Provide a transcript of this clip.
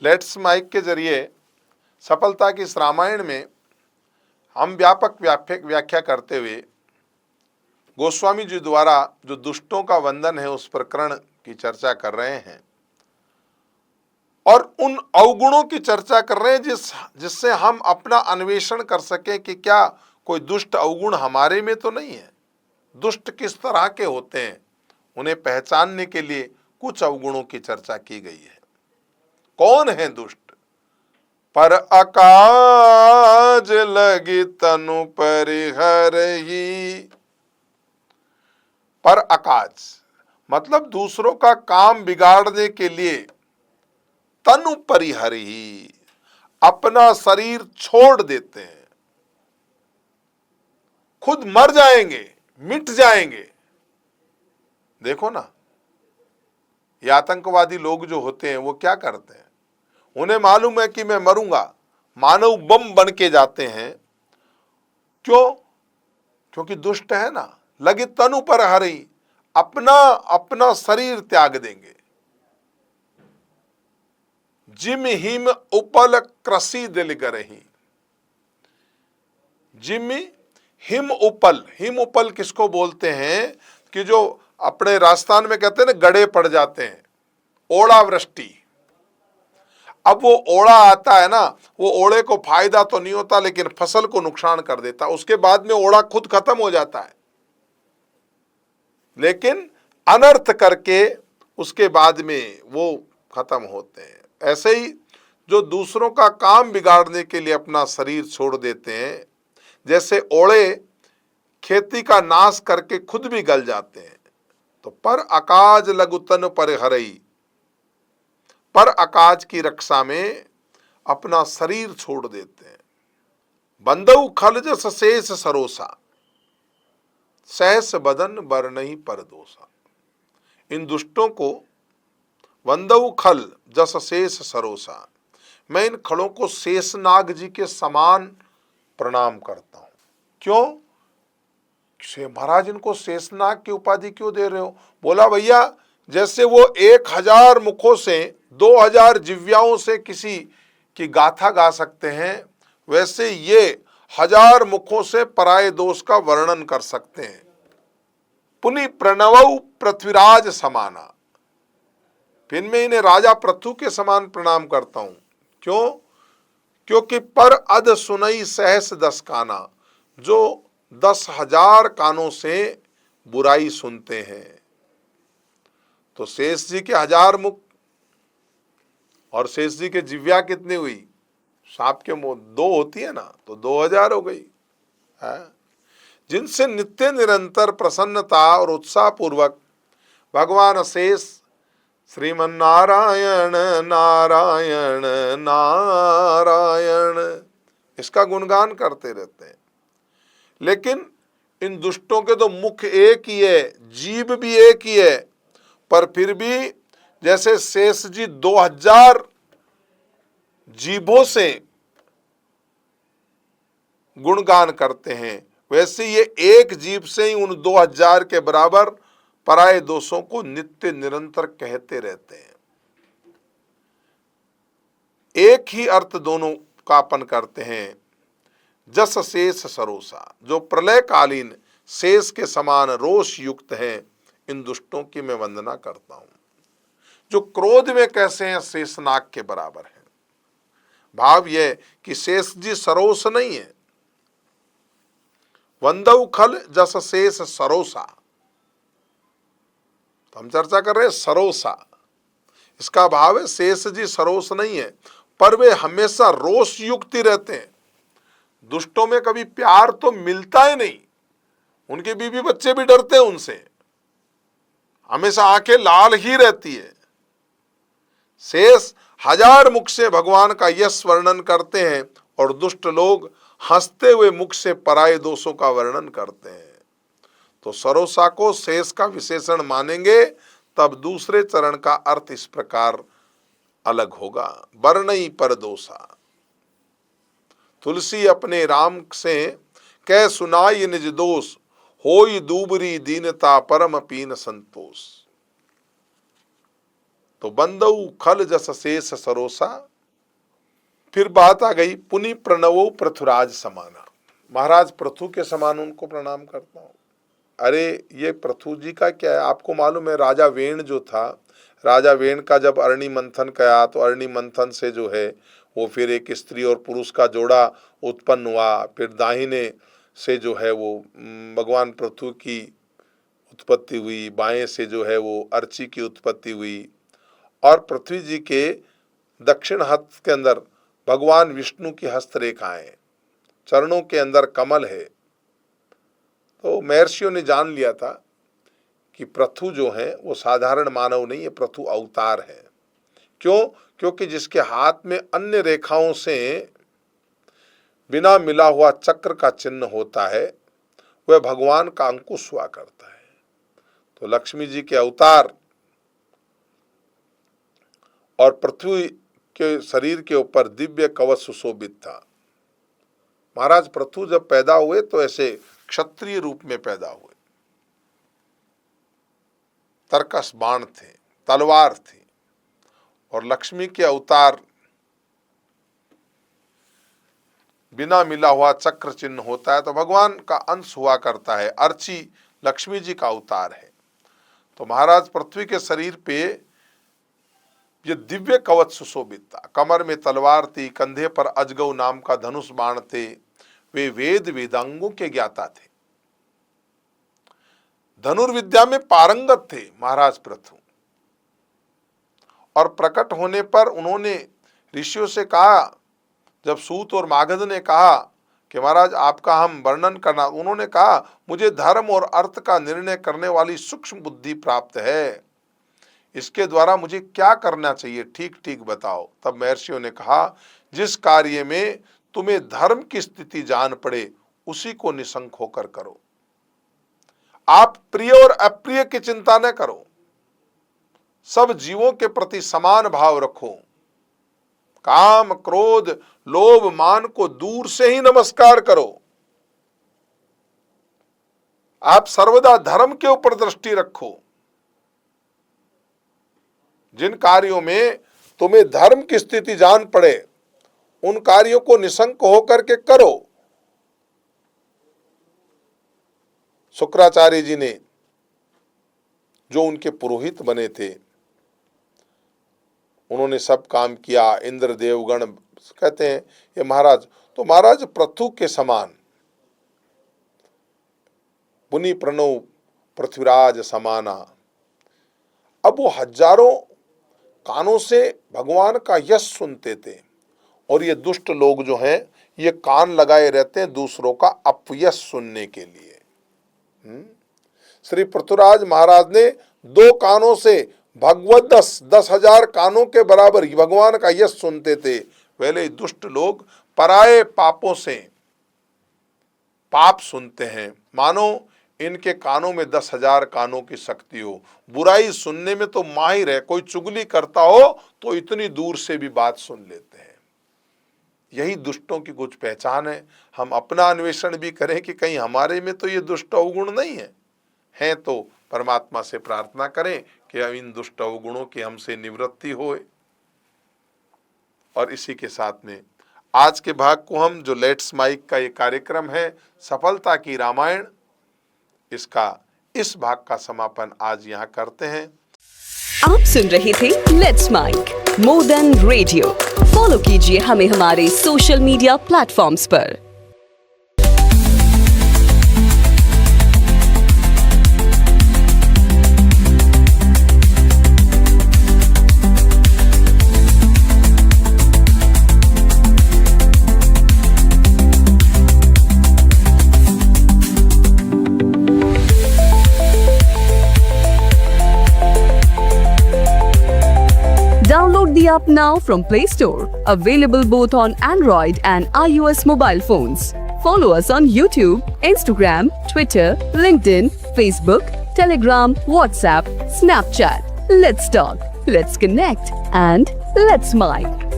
Let's mic के जरिए सफलता की इस रामायण में हम व्यापक व्याख्या करते हुए गोस्वामी जी द्वारा जो दुष्टों का वंदन है उस प्रकरण की चर्चा कर रहे हैं और उन अवगुणों की चर्चा कर रहे हैं जिससे हम अपना अन्वेषण कर सकें कि क्या कोई दुष्ट अवगुण हमारे में तो नहीं है। दुष्ट किस तरह के होते हैं, उन्हें पहचानने के लिए कुछ अवगुणों की चर्चा की गई है। कौन है दुष्ट? पर अकाज लगी तनु परिहरहि। पर अकाज मतलब दूसरों का काम बिगाड़ने के लिए तनु परिहरहि, अपना शरीर छोड़ देते हैं, खुद मर जाएंगे, मिट जाएंगे। देखो ना, ये आतंकवादी लोग जो होते हैं वो क्या करते हैं, उन्हें मालूम है कि मैं मरूंगा, मानव बम बन के जाते हैं। क्यों? क्योंकि दुष्ट है ना। लगी तनु पर हरि, अपना शरीर त्याग देंगे। जिम हिम उपल कृषि दिल गरही। जिम हिम उपल किसको बोलते हैं कि जो अपने राजस्थान में कहते हैं ना गड़े पड़ जाते हैं, ओलावृष्टि। अब वो ओला आता है ना, वो ओले को फायदा तो नहीं होता लेकिन फसल को नुकसान कर देता। उसके बाद में ओला खुद खत्म हो जाता है, लेकिन अनर्थ करके उसके बाद में वो खत्म होते हैं। ऐसे ही जो दूसरों का काम बिगाड़ने के लिए अपना शरीर छोड़ देते हैं, जैसे ओले खेती का नाश करके खुद भी गल जाते हैं। तो पर अकाज लघुतन परिहरहि, पर अकाज की रक्षा में अपना शरीर छोड़ देते हैं। बंदऊ खल जस शेष सरोसा, सहस बदन बरनहि पर दोषा। इन दुष्टों को वंदऊ खल जस शेष सरोसा, मैं इन खड़ों को शेषनाग जी के समान प्रणाम करता हूं। क्यों? महाराज इनको शेषनाग की उपाधि क्यों दे रहे हो? बोला भैया, जैसे वो 1000 मुखों से 2000 जिव्याओं से किसी की गाथा गा सकते हैं, वैसे ये 1000 मुखों से पराये दोष का वर्णन कर सकते हैं। पुनि प्रणवऊ पृथ्वीराज समाना, फिर मैं इन्हें राजा पृथु के समान प्रणाम करता हूं। क्यों? क्योंकि पर अध सुनई सहस दस काना, जो 10,000 कानों से बुराई सुनते हैं। तो शेष जी के 1000 मुख और शेष जी के जिव्या कितनी हुई? सांप के मुंह 2 होती है ना, तो 2000 हो गई है। जिनसे नित्य निरंतर प्रसन्नता और उत्साह पूर्वक भगवान शेष श्रीमन नारायण नारायण नारायण इसका गुणगान करते रहते हैं। लेकिन इन दुष्टों के तो मुख एक ही है, जीभ भी एक ही है, पर फिर भी जैसे शेष जी 2000 जीभों से गुणगान करते हैं, वैसे ये एक जीभ से ही उन 2000 के बराबर पराये दोषों को नित्य निरंतर कहते रहते हैं। एक ही अर्थ दोनों का अपन करते हैं। जस शेष सरोसा, जो प्रलय कालीन शेष के समान रोष युक्त है, इन दुष्टों की मैं वंदना करता हूं। जो क्रोध में कैसे हैं, शेषनाग के बराबर है। भाव यह कि शेष जी सरोस नहीं है। वंदऊ खल जस शेष सरोसा, तो हम चर्चा कर रहे हैं सरोसा, इसका भाव है शेष जी सरोस नहीं है, पर वे हमेशा रोष युक्त ही रहते हैं। दुष्टों में कभी प्यार तो मिलता ही नहीं, उनके बीवी बच्चे भी डरते हैं उनसे, हमेशा आंखें लाल ही रहती है। शेष 1000 मुख से भगवान का यश वर्णन करते हैं और दुष्ट लोग हंसते हुए मुख से पराये दोषों का वर्णन करते हैं। तो सरोसा को शेष का विशेषण मानेंगे तब दूसरे चरण का अर्थ इस प्रकार अलग होगा। बरनई पर दोषा, तुलसी अपने राम से कह सुनाई निज दोष, होई दूबरी दीनता परम पीन संतोष। तो बंदऊ खल जस शेष सरोसा, फिर बात आ गई पुनि प्रणवो पृथुराज समाना, महाराज पृथु के समान उनको प्रणाम करता हूँ। अरे ये पृथु जी का क्या है, आपको मालूम है राजा वेण जो था, राजा वेण का जब अरणि मंथन किया तो अरणि मंथन से जो है वो फिर एक स्त्री और पुरुष का जोड़ा उत्पन्न हुआ। फिर दाहिने से जो है वो भगवान पृथु की उत्पत्ति हुई, बाएं से जो है वो अर्ची की उत्पत्ति हुई, और पृथ्वी जी के दक्षिण हस्त के अंदर भगवान विष्णु की हस्तरेखाएं, चरणों के अंदर कमल है। तो महर्षियों ने जान लिया था कि पृथु जो है वो साधारण मानव नहीं है, पृथु अवतार है। क्यों? क्योंकि जिसके हाथ में अन्य रेखाओं से बिना मिला हुआ चक्र का चिन्ह होता है वह भगवान का अंकुश हुआ करता है। तो लक्ष्मी जी के अवतार और पृथ्वी के शरीर के ऊपर दिव्य कवच सुशोभित था। महाराज पृथु जब पैदा हुए तो ऐसे क्षत्रिय रूप में पैदा हुए, तरकस बाण थे, तलवार थी, और लक्ष्मी के अवतार बिना मिला हुआ चक्र चिन्ह होता है तो भगवान का अंश हुआ करता है। अर्ची लक्ष्मी जी का अवतार है। तो महाराज पृथ्वी के शरीर पे ये दिव्य कवच सुशोभित था, कमर में तलवार थी, कंधे पर अजगव नाम का धनुष बाण थे, वे वेद वेदांगों के ज्ञाता थे, धनुर्विद्या में पारंगत थे महाराज पृथु। और प्रकट होने पर उन्होंने ऋषियों से कहा, जब सूत और मागध ने कहा कि महाराज आपका हम वर्णन करना, उन्होंने कहा मुझे धर्म और अर्थ का निर्णय करने वाली सूक्ष्म बुद्धि प्राप्त है, इसके द्वारा मुझे क्या करना चाहिए, ठीक ठीक बताओ। तब महर्षियों ने कहा जिस कार्य में तुम्हें धर्म की स्थिति जान पड़े उसी को निसंक होकर करो। आप प्रिय और अप्रिय की चिंता न करो, सब जीवों के प्रति समान भाव रखो, काम क्रोध लोभ मान को दूर से ही नमस्कार करो। आप सर्वदा धर्म के ऊपर दृष्टि रखो। जिन कार्यों में तुम्हें धर्म की स्थिति जान पड़े उन कार्यों को निसंक होकर के करो। शुक्राचार्य जी ने जो उनके पुरोहित बने थे उन्होंने सब काम किया। इंद्र देवगण कहते हैं ये महाराज, तो महाराज पृथु के समान पुनि प्रणव पृथ्वीराज समाना। अब वो हजारों कानों से भगवान का यश सुनते थे, और ये दुष्ट लोग जो हैं ये कान लगाए रहते हैं दूसरों का अपयश सुनने के लिए। श्री पृथुराज महाराज ने 2 कानों से भगवत 10,000 कानों के बराबर भगवान का यश सुनते थे। पहले दुष्ट लोग पराये पापों से पाप सुनते हैं, मानो इनके कानों में 10,000 कानों की शक्ति हो। बुराई सुनने में तो माहिर है, कोई चुगली करता हो तो इतनी दूर से भी बात सुन लेते हैं। यही दुष्टों की कुछ पहचान है। हम अपना अन्वेषण भी करें कि कहीं हमारे में तो ये दुष्ट अवगुण नहीं है तो परमात्मा से प्रार्थना करें कि इन दुष्ट अवगुणों की हमसे निवृत्ति होए। और इसी के साथ में आज के भाग को हम जो लेट्स माइक का ये कार्यक्रम है सफलता की रामायण, इसका इस भाग का समापन आज यहाँ करते हैं। आप सुन रहे थे let's make more than radio. Follow कीजिए हमें हमारे सोशल मीडिया प्लेटफॉर्म्स पर। Download the app now from Play Store. Available both on Android and iOS mobile phones. Follow us on YouTube, Instagram, Twitter, LinkedIn, Facebook, Telegram, WhatsApp, Snapchat. Let's talk, let's connect, and let's mic.